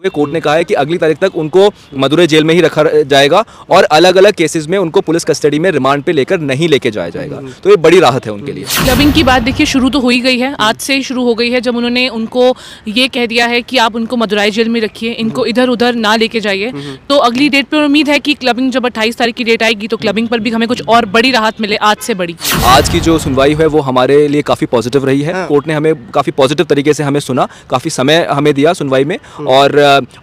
Court ने कहा है कि अगली तारीख तक उनको मदुरै जेल में ही रखा जाएगा और अलग अलग केसेस में उनको पुलिस कस्टडी में रिमांड पे नहीं लेके जाया जाएगा। तो ये बड़ी राहत है उनके लिए। क्लबिंग की बात देखिए शुरू तो हो ही गई है, आज से ही शुरू हो गई है, जब उन्होंने उनको ये कह दिया है कि आप उनको मदुरै जेल में रखिए, इनको इधर उधर ना लेके जाइए। तो अगली डेट पर उम्मीद है कि क्लबिंग जब 28 तारीख की डेट आएगी तो क्लबिंग पर भी हमें कुछ और बड़ी राहत मिले, आज से बड़ी। आज की जो सुनवाई है वो हमारे लिए काफ़ी पॉजिटिव रही है। कोर्ट ने हमें काफ़ी पॉजिटिव तरीके से हमें सुना, काफ़ी समय हमें दिया सुनवाई में।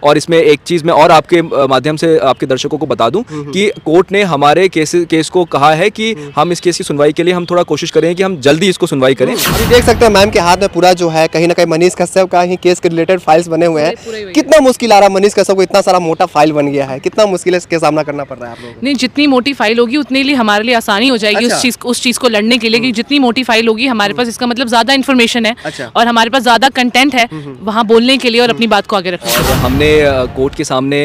और इसमें एक चीज़ मैं और आपके माध्यम से आपके दर्शकों को बता दूं कि कोर्ट ने हमारे केस को कहा है कि हम इस केस की सुनवाई के लिए हम थोड़ा कोशिश करें कि हम जल्दी इसको सुनवाई करें। अभी देख सकते हैं मैम के हाथ में पूरा जो है कहीं ना कहीं मनीष कश्यप का ही केस के रिलेटेड फाइल्स बने हुए हैं। कितना मुश्किल आ रहा है मनीष कश्यप को, इतना सारा मोटा फाइल बन गया है, कितना मुश्किल है इसके सामना करना पड़ रहा है आप लोगों को? नहीं, जितनी मोटी फाइल होगी उतने लिए हमारे लिए आसानी हो जाएगी। अच्छा। उस चीज़ को लड़ने के लिए कि जितनी मोटी फाइल होगी हमारे पास, इसका मतलब ज़्यादा इन्फॉर्मेशन है। अच्छा। और हमारे पास ज़्यादा कंटेंट है वहाँ बोलने के लिए और अपनी बात को आगे रखने के लिए। हमने कोर्ट के सामने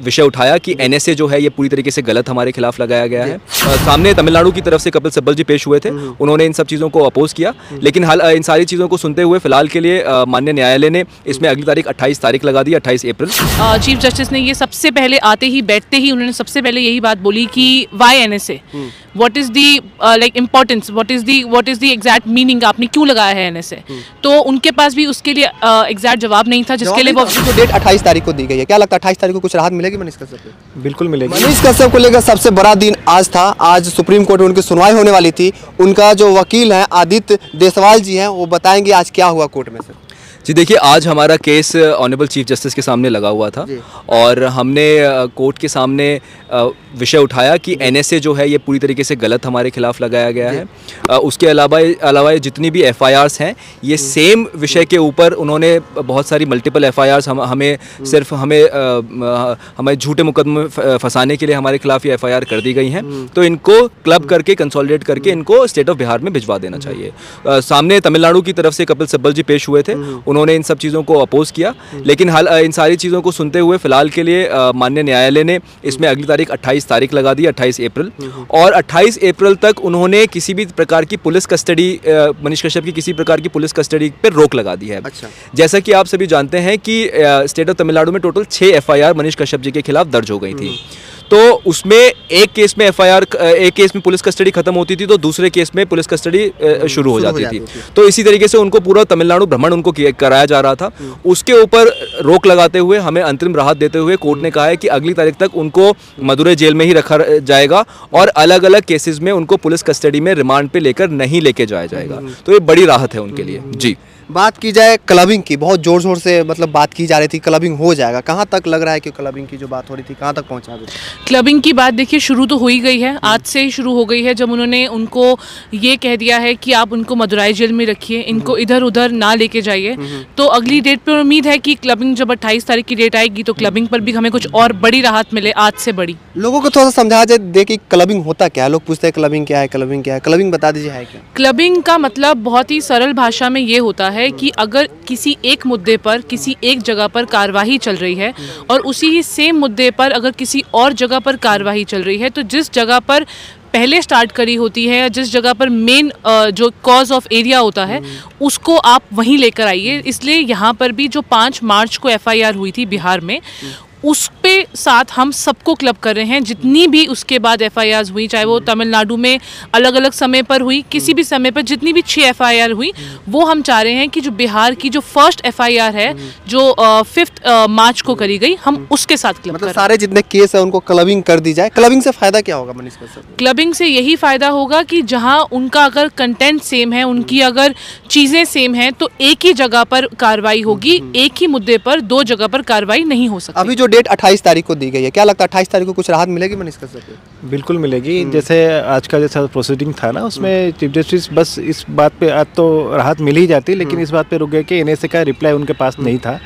विषय उठाया कि एनएसए जो है ये पूरी तरीके से गलत हमारे खिलाफ लगाया गया है। सामने तमिलनाडु की तरफ से कपिल सिब्बल जी पेश हुए थे, उन्होंने इन सब चीज़ों को अपोज किया, लेकिन इन सारी चीज़ों को सुनते हुए फिलहाल के लिए माननीय न्यायालय ने इसमें अगली तारीख 28 तारीख लगा दी, 28 अप्रैल। चीफ जस्टिस ने ये सबसे पहले आते ही बैठते ही उन्होंने सबसे पहले यही बात बोली कि why NSA, what is the like importance, what is the exact meaning, आपने क्यों लगाया है एनएसए। तो उनके पास भी उसके लिए एग्जैक्ट जवाब नहीं था, जिसके लिए वो डेट 28 तारीख को दी गई है। क्या लगता है 28 तारीख को कुछ राहत मिलेगी मनीष कश्यप को? बिल्कुल मिलेगी। मनीष कश्यप को लेकर सबसे बड़ा दिन आज था। आज सुप्रीम कोर्ट में उनकी सुनवाई होने वाली थी। उनका जो वकील है आदित्य देसवाल जी हैं, वो बताएंगे आज क्या हुआ कोर्ट में। सर जी देखिए, आज हमारा केस ऑनरेबल चीफ जस्टिस के सामने लगा हुआ था और हमने कोर्ट के सामने विषय उठाया कि एनएसए जो है ये पूरी तरीके से गलत हमारे खिलाफ लगाया गया है। उसके अलावा जितनी भी एफआईआरस हैं ये सेम विषय के ऊपर उन्होंने बहुत सारी मल्टीपल एफआईआरस हमें झूठे मुकदमे फंसाने के लिए हमारे खिलाफ ये एफआईआर कर दी गई हैं। तो इनको क्लब करके कंसोलिडेट करके इनको स्टेट ऑफ बिहार में भिजवा देना चाहिए। सामने तमिलनाडु की तरफ से कपिल सिब्बल जी पेश हुए थे, उन्होंने इन सब चीज़ों को अपोज किया, लेकिन इन सारी चीज़ों को सुनते हुए फिलहाल के लिए माननीय न्यायालय ने इसमें अगली तारीख 28 तारीख लगा दी, 28 अप्रैल। और 28 अप्रैल तक उन्होंने किसी भी प्रकार की पुलिस कस्टडी, मनीष कश्यप की किसी प्रकार की पुलिस कस्टडी पर रोक लगा दी है। अच्छा। जैसा कि आप सभी जानते हैं कि स्टेट ऑफ तमिलनाडु में टोटल 6 एफआईआर मनीष कश्यप जी के खिलाफ दर्ज हो गई थी। तो उसमें एक केस में एक केस में पुलिस कस्टडी खत्म होती थी तो दूसरे केस में पुलिस कस्टडी शुरू हो जाती थी। तो इसी तरीके से उनको पूरा तमिलनाडु भ्रमण उनको कराया जा रहा था। उसके ऊपर रोक लगाते हुए हमें अंतरिम राहत देते हुए कोर्ट ने कहा है कि अगली तारीख तक उनको मदुरै जेल में ही रखा जाएगा और अलग अलग केसेस में उनको पुलिस कस्टडी में रिमांड पे नहीं लेके जाया जाएगा। तो ये बड़ी राहत है उनके लिए। जी, बात की जाए क्लबिंग की, बहुत जोर शोर से मतलब बात की जा रही थी क्लबिंग हो जाएगा, कहाँ तक लग रहा है कि क्लबिंग की जो बात हो रही थी कहाँ तक पहुँचा अभी? क्लबिंग की बात देखिए शुरू तो हो ही गई है, आज से ही शुरू हो गई है, जब उन्होंने उनको ये कह दिया है कि आप उनको मदुरै जेल में रखिए, इनको इधर उधर ना लेके जाइए। तो अगली डेट पर उम्मीद है कि क्लबिंग जब 28 तारीख की डेट आएगी तो क्लबिंग पर भी हमें कुछ और बड़ी राहत मिले, आज से बड़ी। लोगों को थोड़ा सा समझा दे कि क्लबिंग होता क्या है। लोग पूछते हैं क्लबिंग क्या है, क्लबिंग क्या है, क्लबिंग बता दीजिए है क्या? क्लबिंग का मतलब बहुत ही सरल भाषा में ये होता है कि अगर किसी एक मुद्दे पर किसी एक जगह पर कार्यवाही चल रही है और उसी ही सेम मुद्दे पर अगर किसी और जगह पर कार्यवाही चल रही है, तो जिस जगह पर पहले स्टार्ट करी होती है या जिस जगह पर मेन जो कॉज ऑफ एरिया होता है उसको आप वहीं लेकर आइए। इसलिए यहाँ पर भी जो 5 मार्च को एफआईआर हुई थी बिहार में, उस पे साथ हम सबको क्लब कर रहे हैं। जितनी भी उसके बाद एफआईआर हुई, चाहे वो तमिलनाडु में अलग अलग समय पर हुई, किसी भी समय पर जितनी भी 6 एफआईआर हुई, वो हम चाह रहे हैं कि जो बिहार की जो फर्स्ट एफआईआर है जो 5 मार्च को करी गई, हम उसके साथ क्लब मतलब सारे जितने केस है उनको क्लबिंग कर दी जाए। क्लबिंग से फायदा क्या होगा मनीष कश्यप? क्लबिंग से यही फायदा होगा कि जहां उनका अगर कंटेंट सेम है, उनकी अगर चीजें सेम हैं, तो एक ही जगह पर कार्रवाई होगी, एक ही मुद्दे पर 2 जगह पर कार्रवाई नहीं हो सकती। अभी जो डेट 28 तारीख को दी गई है, क्या लगता है 28 तारीख को कुछ राहत मिलेगी मनीष कश्यप को? बिल्कुल मिलेगी। जैसे आज का जैसा प्रोसीडिंग था ना, उसमें चीफ जस्टिस बस इस बात पे, आज तो राहत मिल ही जाती, लेकिन इस बात पे रुक गए कि एनएसए का रिप्लाई उनके पास नहीं था।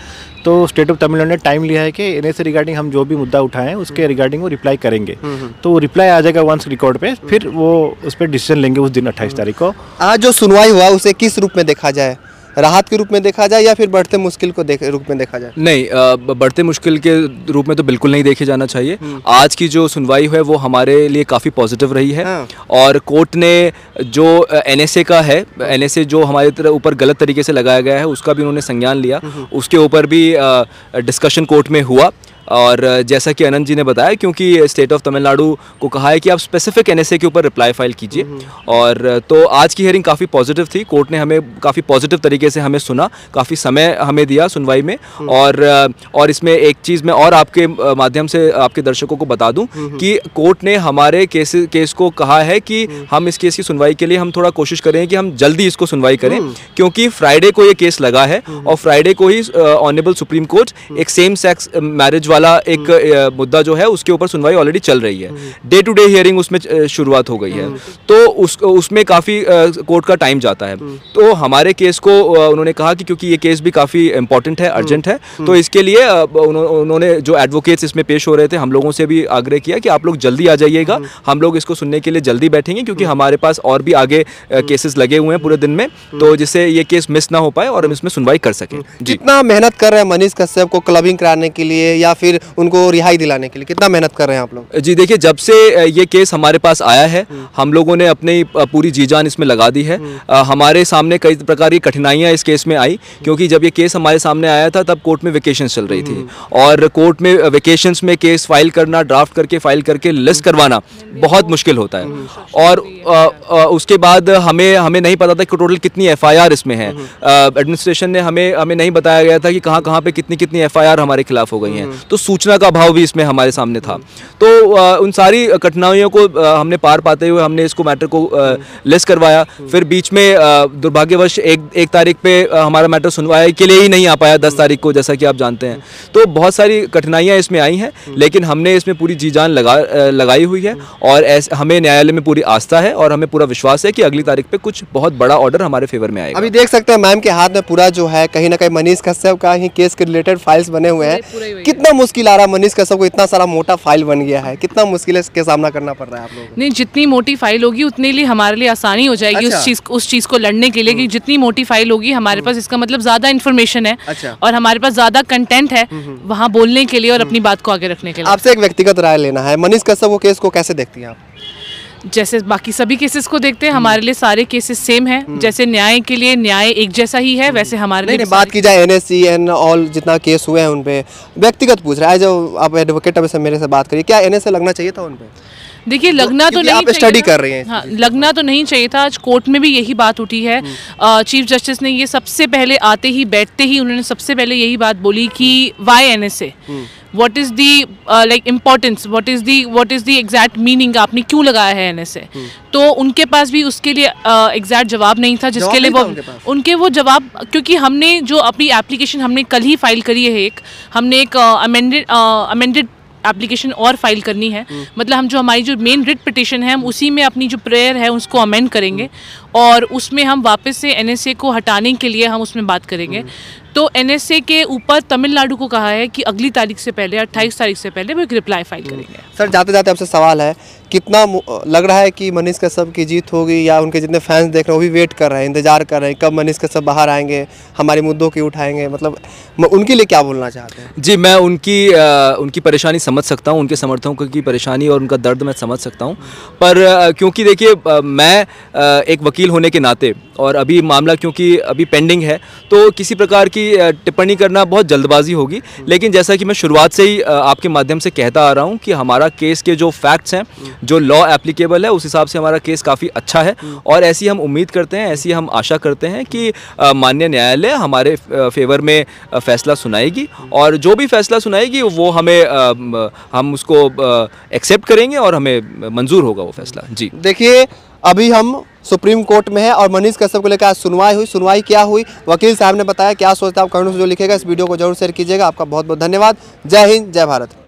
तो स्टेट ऑफ तमिलनाडु ने टाइम लिया है कि एनएसए रिगार्डिंग हम जो भी मुद्दा उठाएं उसके रिगार्डिंग वो रिप्लाई करेंगे। तो रिप्लाई आ जाएगा वंस रिकॉर्ड पे, फिर वो उस पर डिसीजन लेंगे उस दिन 28 तारीख को। आज जो सुनवाई हुआ उसे किस रूप में देखा जाए? राहत के रूप में देखा जाए या फिर बढ़ते मुश्किल को रूप में देखा जाए? नहीं, बढ़ते मुश्किल के रूप में तो बिल्कुल नहीं देखे जाना चाहिए। आज की जो सुनवाई है वो हमारे लिए काफ़ी पॉजिटिव रही है। और कोर्ट ने जो NSA का है, NSA जो हमारे ऊपर गलत तरीके से लगाया गया है उसका भी उन्होंने संज्ञान लिया। उसके ऊपर भी डिस्कशन कोर्ट में हुआ। और जैसा कि अनंत जी ने बताया, क्योंकि स्टेट ऑफ तमिलनाडु को कहा है कि आप स्पेसिफिक NSA के ऊपर रिप्लाई फाइल कीजिए। और तो आज की हियरिंग काफ़ी पॉजिटिव थी। कोर्ट ने हमें काफ़ी पॉजिटिव तरीके से हमें सुना, काफ़ी समय हमें दिया सुनवाई में। और इसमें एक चीज़ मैं और आपके माध्यम से आपके दर्शकों को बता दूं कि कोर्ट ने हमारे केस को कहा है कि हम इस केस की सुनवाई के लिए हम थोड़ा कोशिश करें कि हम जल्दी इसको सुनवाई करें, क्योंकि फ्राइडे को ये केस लगा है और फ्राइडे को ही ऑनरेबल सुप्रीम कोर्ट एक सेम सेक्स मैरिज वाला एक मुद्दा जो है उसके ऊपर सुनवाई ऑलरेडी चल रही है। डे टू डे हियरिंग उसमें शुरुआत हो गई है, तो उसमें काफ़ी कोर्ट का टाइम जाता है। तो हमारे केस को उन्होंने कहा कि क्योंकि ये केस भी काफ़ी इंपॉर्टेंट है, अर्जेंट है, तो इसके लिए उन्होंने जो एडवोकेट्स इसमें पेश हो रहे थे हम लोगों से भी आग्रह किया कि आप लोग जल्दी आ जाइएगा, हम लोग इसको सुनने के लिए जल्दी बैठेंगे, क्योंकि हमारे पास और भी आगे केसेस लगे हुए हैं पूरे दिन में, तो जिससे ये केस मिस ना हो पाए और हम इसमें सुनवाई कर सकें। कितना मेहनत कर रहे हैं मनीष कश्यप को क्लबिंग कराने के लिए या फिर उनको रिहाई दिलाने के लिए, कितना मेहनत कर रहे हैं आप लोग? जी देखिए, जब से ये केस हमारे पास आया है हम लोगों ने अपनी पूरी जी जान इसमें लगा दी है। हमारे सामने कई प्रकार की कठिनाइयां इस केस में आई, क्योंकि जब ये केस हमारे सामने आया था तब कोर्ट में वेकेशंस चल रही थी, और कोर्ट में वेकेशंस में केस फाइल करना, ड्राफ्ट करके फाइल करके लिस्ट करवाना बहुत मुश्किल होता है। और उसके बाद हमें नहीं पता था कि टोटल कितनी FIR इसमें है। एडमिनिस्ट्रेशन ने हमें नहीं बताया गया था कि कहाँ पे कितनी FIR हमारे खिलाफ हो गई हैं, तो सूचना का अभाव भी इसमें हमारे सामने था। तो उन सारी कठिनाइयों को हमने पार पाते हुए हमने इसको मैटर को लिस्ट करवाया। फिर बीच में दुर्भाग्यवश एक तारीख पे हमारा मैटर सुनवाई के लिए ही नहीं आ पाया, 10 तारीख को, जैसा कि आप जानते हैं। तो बहुत सारी कठिनाइयाँ इसमें आई हैं, लेकिन हमने इसमें पूरी जी जान लगाई हुई है, और हमें न्यायालय में पूरी आस्था है और हमें पूरा विश्वास है कि अगली तारीख पे कुछ बहुत बड़ा ऑर्डर हमारे फेवर में आएगा। अभी देख सकते हैं मैम के हाथ में पूरा जो है कहीं ना कहीं मनीष कश्यप का ही केस के रिलेटेड फाइल्स बने हुए हैं। कितना मुश्किल आ रहा है मनीष कश्यप को, इतना सारा मोटा फाइल बन गया है, कितना मुश्किल है इसके सामना करना पड़ रहा है आप लोगों को? नहीं, जितनी मोटी फाइल होगी उतने लिए हमारे लिए आसानी हो जाएगी। अच्छा। उस चीज़ को लड़ने के लिए कि जितनी मोटी फाइल होगी हमारे पास, इसका मतलब ज़्यादा इन्फॉर्मेशन है। अच्छा। और हमारे पास ज़्यादा कंटेंट है वहाँ बोलने के लिए और अपनी बात को आगे रखने के लिए। आपसे एक व्यक्तिगत राय लेना है, मनीष कश्यप वो केस को कैसे देखती हैं आप? जैसे बाकी सभी केसेस को देखते हैं, हमारे लिए सारे केसेस सेम हैं। जैसे न्याय के लिए न्याय एक जैसा ही है, वैसे हमारे लिए नहीं, बात की जाए NSC एंड ऑल जितना केस हुए हैं उन पे, व्यक्तिगत पूछ रहा है, जो आप एडवोकेट से मेरे से बात करिए, क्या NSA लगना चाहिए था उन पे? देखिए, लगना तो नहीं आप स्टडी कर रही हैं। हाँ, लगना तो नहीं चाहिए था। आज कोर्ट में भी यही बात उठी है। चीफ जस्टिस ने ये सबसे पहले आते ही बैठते ही उन्होंने सबसे पहले यही बात बोली कि why NSA, what is the like importance, what is the exact meaning, आपने क्यों लगाया है NSA। तो उनके पास भी उसके लिए एग्जैक्ट जवाब नहीं था, जिसके लिए उनके वो जवाब, क्योंकि हमने जो अपनी एप्लीकेशन हमने कल ही फाइल करी है, हमने एक अमेंडेड एप्लीकेशन और फाइल करनी है। मतलब हम जो हमारी जो मेन रिट पिटिशन है, हम उसी में अपनी जो प्रेयर है उसको अमेंड करेंगे, और उसमें हम वापस से NSA को हटाने के लिए हम उसमें बात करेंगे। तो NSA के ऊपर तमिलनाडु को कहा है कि अगली तारीख से पहले, 28 तारीख से पहले वो एक रिप्लाई फाइल करेंगे। सर, जाते जाते आपसे सवाल है, कितना लग रहा है कि मनीष कश्यप की जीत होगी, या उनके जितने फैंस देख रहे हैं वो भी वेट कर रहे हैं, इंतजार कर रहे हैं कब मनीष कश्यप बाहर आएंगे, हमारे मुद्दों की उठाएंगे, मतलब उनके लिए क्या बोलना चाहते हैं? जी, मैं उनकी परेशानी समझ सकता हूँ, उनके समर्थकों की परेशानी और उनका दर्द मैं समझ सकता हूँ। पर क्योंकि देखिए, मैं एक वकील होने के नाते, और अभी मामला क्योंकि अभी पेंडिंग है, तो किसी प्रकार की टिप्पणी करना बहुत जल्दबाजी होगी। लेकिन जैसा कि मैं शुरुआत से ही आपके माध्यम से कहता आ रहा हूँ कि हमारा केस के जो फैक्ट्स हैं, जो लॉ एप्लीकेबल है, उस हिसाब से हमारा केस काफ़ी अच्छा है, और ऐसी हम उम्मीद करते हैं, ऐसी हम आशा करते हैं कि माननीय न्यायालय हमारे फेवर में फैसला सुनाएगी, और जो भी फैसला सुनाएगी वो हम उसको एक्सेप्ट करेंगे और हमें मंजूर होगा वो फैसला। जी देखिए, अभी हम सुप्रीम कोर्ट में है और मनीष कश्यप को लेकर आज सुनवाई क्या हुई, वकील साहब ने बताया। क्या सोचता है आप कमेंट में जो लिखेगा, इस वीडियो को जरूर शेयर कीजिएगा। आपका बहुत बहुत धन्यवाद। जय हिंद, जय भारत।